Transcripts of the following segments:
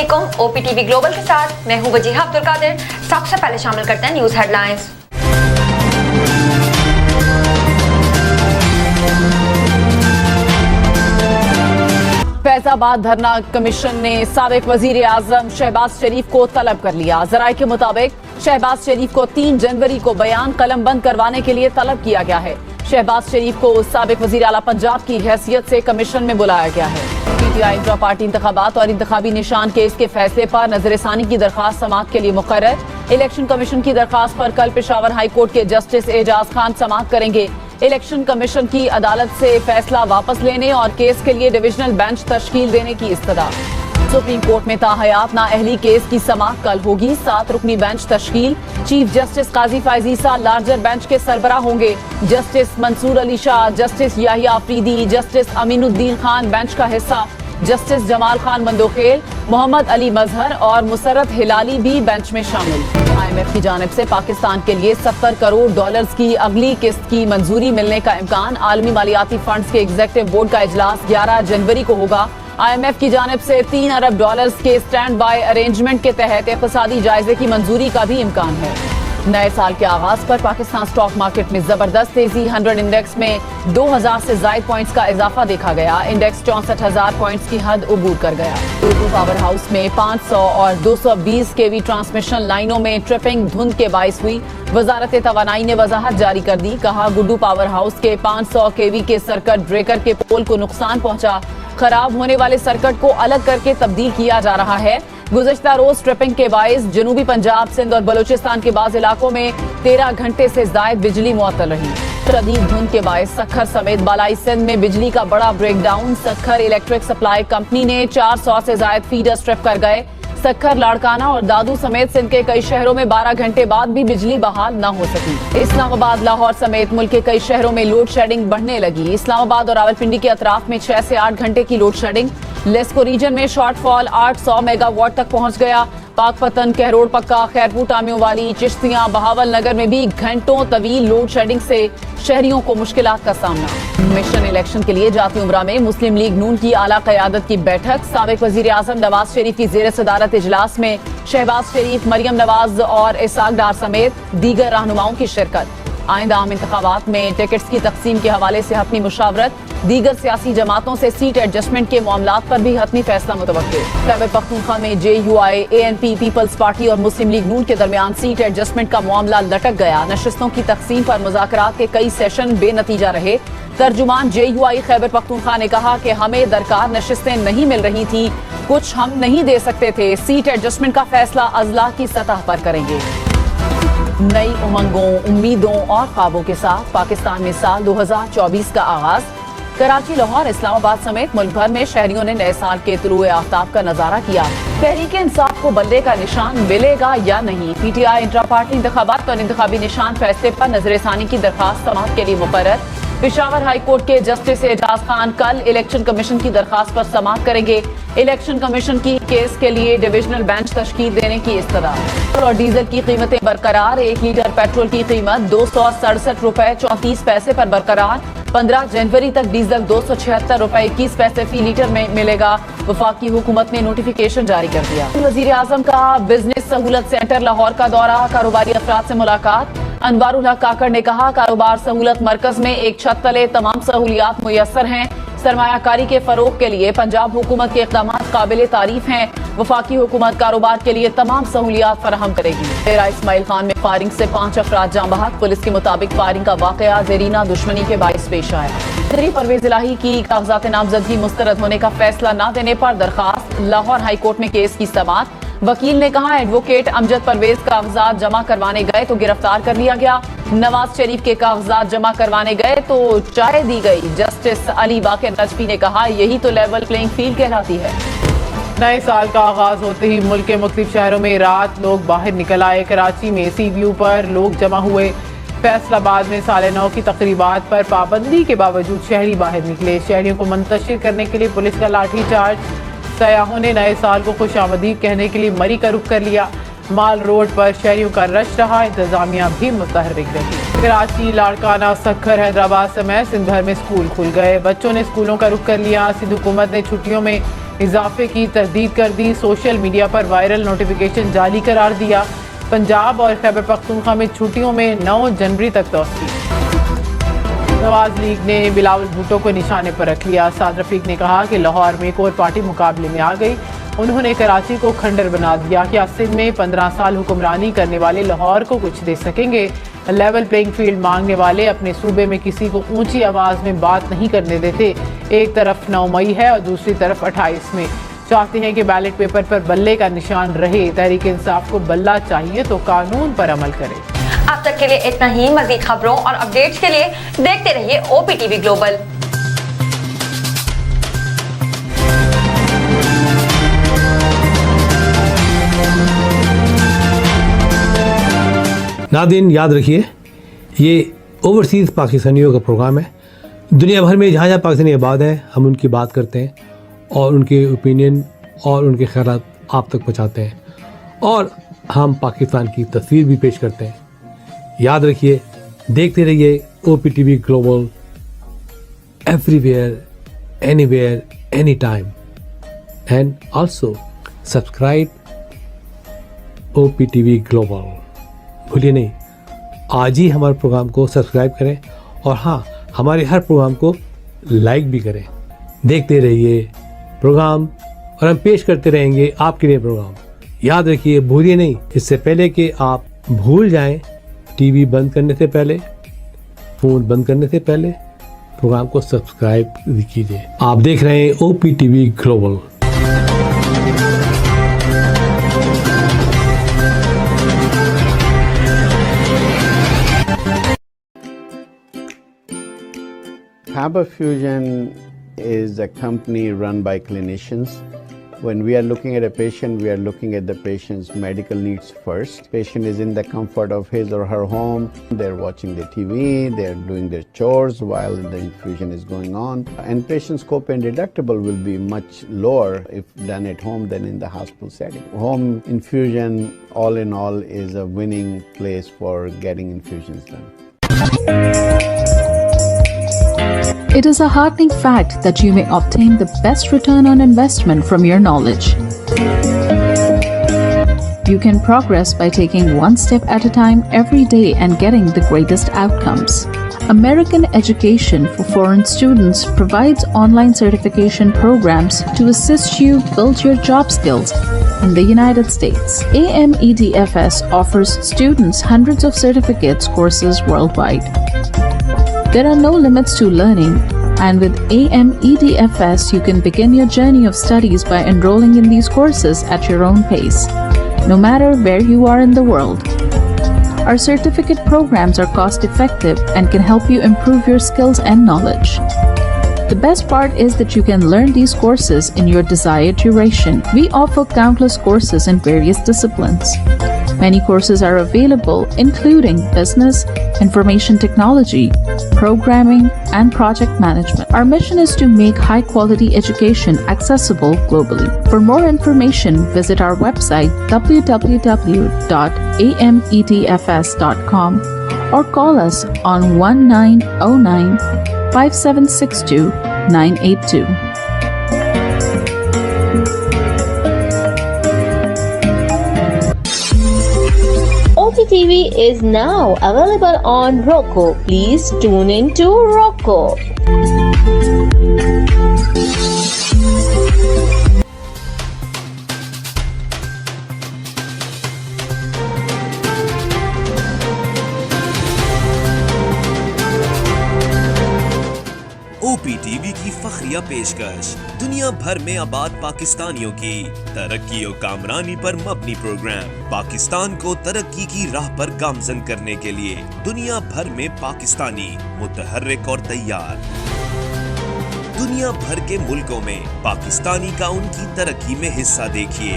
अस्सलामुअलैकुम। OPTV global के साथ मैं हूं वजीहा अब्दुल कादिर। सबसे पहले शामिल करते हैं न्यूज हेडलाइंस। फैजाबाद धरना कमीशन ने साबिक वजीर आजम शहबाज शरीफ को तलब कर लिया। जराये के मुताबिक शहबाज शरीफ को 3 जनवरी को बयान कलम बंद करवाने के लिए तलब किया गया है। शहबाज शरीफ को साबिक वजीर आला पंजाब की हैसियत से कमीशन में बुलाया गया है। PTI इंट्रा पार्टी इंतखाबात और इंतखाबी निशान केस के फैसले पर नजरसानी की दरखास्त समाअत के लिए मुकर्रर। इलेक्शन कमीशन की दरखास्त पर कल पेशावर हाई कोर्ट के जस्टिस एजाज खान समाअत करेंगे। इलेक्शन कमीशन की अदालत से फैसला वापस लेने और केस के लिए डिविजनल बेंच तश्कील देने की इस्तदा। सुप्रीम कोर्ट में ताहयात नाअहली केस की समाअत कल होगी। 7 रुकनी बेंच तश्कील। Chief justice Qazi Faez Isa larger bench के सरबरा होंगे। Justice Mansoor Ali Shah, justice Yahya Afridi, justice Aminuddin Khan bench का हिस्सा। जस्टिस जमाल खान मंदोखेल, मोहम्मद अली मजहर और मुसर्रत हिलाली भी बेंच में शामिल। IMF की जानिब से पाकिस्तान के लिए $70 करोड़ की अगली किस्त की मंजूरी मिलने का इम्कान। आलमी मालियाती फंड्स के एग्जीक्यूटिव बोर्ड का इजलास 11 जनवरी को होगा। IMF की जानिब से $3 अरब के स्टैंड बाय अरेंजमेंट के तहत इक़्तिसादी जायजे की मंजूरी का भी इम्कान है। नए साल के आगाज पर पाकिस्तान स्टॉक मार्केट में जबरदस्त तेजी। 100 इंडेक्स में 2000 से ज्यादा पॉइंट्स का इजाफा देखा गया। इंडेक्स 64,000 पॉइंट्स की हद उबूर कर गया। गुड्डू पावर हाउस में 500 और 220 kV ट्रांसमिशन लाइनों में ट्रिपिंग धुंध के बाइस हुई। वजारत तवानाई ने वजाहत जारी कर दी। कहा, गुड्डू पावर हाउस के 500 kV के सर्किट ब्रेकर के पोल को नुकसान पहुंचा। खराब होने वाले सर्किट को अलग करके तब्दील किया जा रहा है। गुज़श्ता रोज ट्रिपिंग के बाइस जनूबी पंजाब, सिंध और बलूचिस्तान के बाज़ इलाकों में 13 घंटे से ज़ायद बिजली मुअत्तल रही। शदीद धुंध के बाइस सखर समेत बालाई सिंध में बिजली का बड़ा breakdown. Sukkur electric supply company ने 400 से ज़ायद फीडर स्ट्रिप कर गए। सखर, लाड़काना और दादू समेत सिंध के कई शहरों में 12 घंटे बाद भी बिजली बहाल न हो सकी। इस्लामाबाद, लाहौर समेत मुल्क के कई शहरों में लोड शेडिंग बढ़ने लगी। इस्लामाबाद और रावलपिंडी के अतराफ में 6 से 8 घंटे की लोड शेडिंग। लेस्को रीजन में शॉर्टफॉल 800 मेगावाट तक पहुंच गया। पाकपतन, कहरोड़ पक्का, खैरपुर, टामियों वाली, चिश्तियां, बहावल नगर में भी घंटों तवील लोड शेडिंग से शहरियों को मुश्किलात का सामना। मिशन इलेक्शन के लिए जाती उम्रा में मुस्लिम लीग नून की आला क़यादत की बैठक। साबिक वजीर आजम नवाज शरीफ की ज़ेर सदारत इजलास में शहबाज शरीफ, मरियम नवाज और इसाक डार समेत दीगर रहनुमाओं की शिरकत। आइंदा आम इंतखाबात में टिकट्स की तकसीम के हवाले से हतमी मुशावरत। दीगर सियासी जमातों से सीट एडजस्टमेंट के मामलात पर भी हतमी फैसला मुतवक्किल। खैबर पख्तूनख्वा में JUI, ANP, पीपल्स पार्टी और मुस्लिम लीग नून के दरमियान सीट एडजस्टमेंट का मामला लटक गया। नशिस्तों की तकसीम पर मुज़ाकरात के कई सेशन बेनतीजा रहे। तर्जुमान JUI खैबर पख्तूनख्वा ने कहा कि हमें दरकार नशिस्तें नहीं मिल रही थी, कुछ हम नहीं दे सकते थे। सीट एडजस्टमेंट का फैसला अजला की सतह पर करेंगे। नई उमंगों, उम्मीदों और ख्वाबों के साथ पाकिस्तान में साल 2024 का आगाज। कराची, लाहौर, इस्लामाबाद समेत मुल्क भर में शहरियों ने नए साल के तुलुए आफ्ताब का नजारा किया। तहरीक इंसाफ को बल्ले का निशान मिलेगा या नहीं? PTI इंट्रा पार्टी इंतखाबात और इंतखाबी निशान फैसले पर नजरसानी की दरखास्त समाअत के लिए मुकर्रर। पेशावर हाई कोर्ट के जस्टिस एजाज खान कल इलेक्शन कमीशन की दरखास्त पर समाअत करेंगे। इलेक्शन कमीशन की केस के लिए डिविजनल बेंच तश्कील देने की इस्तदा। पेट्रोल और डीजल की कीमतें बरकरार। 1 लीटर पेट्रोल की कीमत 267 रुपए 34 पैसे पर बरकरार। 15 जनवरी तक डीजल 276 रुपए 21 पैसे फी लीटर में मिलेगा। वफाकी हुकूमत ने नोटिफिकेशन जारी कर दिया। वजीर आजम का बिजनेस सहूलत सेंटर लाहौर का दौरा, कारोबारी अफराद से मुलाकात। अनवारुल हक काकड़ ने कहा, कारोबार सहूलत मरकज में एक छत तले तमाम सहूलियात मुयस्सर हैं। सरमायाकारी के फरोग के लिए पंजाब हुकूमत के इक़दाम काबिल तारीफ हैं। वफाकी हुकूमत कारोबार के लिए तमाम सहूलियात फराहम करेगी। डेरा इस्माइल खान में फायरिंग से 5 अफराद जाँ बहक। पुलिस के मुताबिक फायरिंग का वाकया ज़रीना दुश्मनी के बाइस पेश आया। वज़ीर परवेज इलाही की कागजात नामजदगी मुस्तरद होने का फैसला न देने पर दरखास्त। लाहौर हाई कोर्ट में केस की समाअत। वकील ने कहा, एडवोकेट अमजद परवेज कागजात जमा करवाने गए तो गिरफ्तार कर लिया गया। नवाज शरीफ के कागजात जमा करवाने गए तो चाय दी गई। जस्टिस अली बाकर नजफी ने कहा, यही तो लेवल प्लेइंग फील्ड कहलाती है। नए साल का आगाज होते ही मुल्क के मुख्तलिफ शहरों में रात लोग बाहर निकल आए। कराची में सी व्यू पर लोग जमा हुए। फैसलाबाद में साल नौ की तकरीबात पर पाबंदी के बावजूद शहरी बाहर निकले। शहरियों को मुंतशिर करने के लिए पुलिस का लाठी चार्ज। सयाहों ने नए साल को खुशामदीद कहने के लिए मरी का रुख कर लिया। माल रोड पर शहरियों का रश रहा, इंतजामिया भी मुतहर्रिक रही। कराची, लाड़काना, सक्खर, हैदराबाद समेत सिंध भर में स्कूल खुल गए। बच्चों ने स्कूलों का रुख कर लिया। सिंध हुकूमत ने छुट्टियों में इजाफे की तरदीद कर दी। सोशल मीडिया पर वायरल नोटिफिकेशन जाली करार दिया। पंजाब और खैबर पख्तूनख्वा में छुट्टियों में 9 जनवरी तक तोसी। नवाज लीग ने बिलावल भुट्टो को निशाने पर रख लिया। साद रफीक ने कहा कि लाहौर में एक और पार्टी मुकाबले में आ गई। उन्होंने कराची को खंडर बना दिया। क्या सिंध में 15 साल हुक्मरानी करने वाले लाहौर को कुछ दे सकेंगे? लेवल प्लेइंग फील्ड मांगने वाले अपने सूबे में किसी को ऊंची आवाज में बात नहीं करने देते। एक तरफ 9 मई है और दूसरी तरफ 28 में। चाहते हैं कि बैलेट पेपर पर बल्ले का निशान रहे। तहरीक इंसाफ को बल्ला चाहिए तो कानून पर अमल करे। अब तक के लिए इतना ही। मजीद खबरों और अपडेट्स के लिए देखते रहिए OPTV ग्लोबल। नाज़रीन याद रखिए, ये ओवरसीज़ पाकिस्तानियों का प्रोग्राम है। दुनिया भर में जहाँ जहाँ पाकिस्तानी आबाद हैं, हम उनकी बात करते हैं और उनके ओपिनियन और उनके ख्यालात आप तक पहुँचाते हैं और हम पाकिस्तान की तस्वीर भी पेश करते हैं। याद रखिए, देखते रहिए OPTV global, everywhere, anywhere, any time, and also subscribe OPTV global. भूलिए नहीं, आज ही हमारे प्रोग्राम को सब्सक्राइब करें और हाँ, हमारे हर प्रोग्राम को लाइक भी करें। देखते रहिए प्रोग्राम और हम पेश करते रहेंगे आपके लिए प्रोग्राम। याद रखिए, भूलिए नहीं, इससे पहले कि आप भूल जाएं, टीवी बंद करने से पहले, फ़ोन बंद करने से पहले प्रोग्राम को सब्सक्राइब कीजिए। आप देख रहे हैं OPTV global. Faber Fusion is a company run by clinicians. When we are looking at a patient, we are looking at the patient's medical needs first. Patient is in the comfort of his or her home. They're watching the TV, they're doing their chores while the infusion is going on. And patient's copay and deductible will be much lower if done at home than in the hospital setting. Home infusion, all in all, is a winning place for getting infusions done. It is a heartening fact that you may obtain the best return on investment from your knowledge. You can progress by taking one step at a time every day and getting the greatest outcomes. American Education for Foreign Students provides online certification programs to assist you build your job skills in the United States. AMEDFS offers students hundreds of certificates courses worldwide. There are no limits to learning, and with AMEDFS, you can begin your journey of studies by enrolling in these courses at your own pace, no matter where you are in the world. Our certificate programs are cost-effective and can help you improve your skills and knowledge. The best part is that you can learn these courses in your desired duration. We offer countless courses in various disciplines. Many courses are available, including business, information technology, programming, and project management. Our mission is to make high-quality education accessible globally. For more information, visit our website www.amedfs.com or call us on 1909-5762-982. OPTV is now available on Roku. Please tune in to Roku. OPTV की फखरिया पेशकश दुनिया भर में आबाद पाकिस्तानियों की तरक्की और कामरानी पर मबनी प्रोग्राम। पाकिस्तान को तरक्की की राह पर गामजन करने के लिए दुनिया भर में पाकिस्तानी मुतहर्रिक और तैयार। दुनिया भर के मुल्कों में पाकिस्तानी का उनकी तरक्की में हिस्सा देखिए।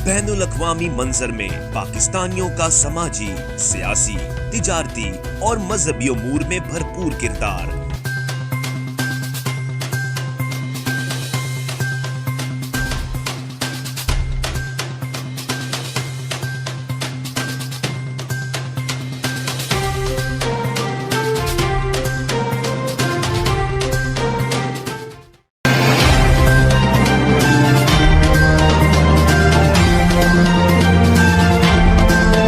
बैनुल अक़वामी मंजर में पाकिस्तानियों का समाजी, सियासी, तिजारती और मजहबी उमूर में भरपूर किरदार।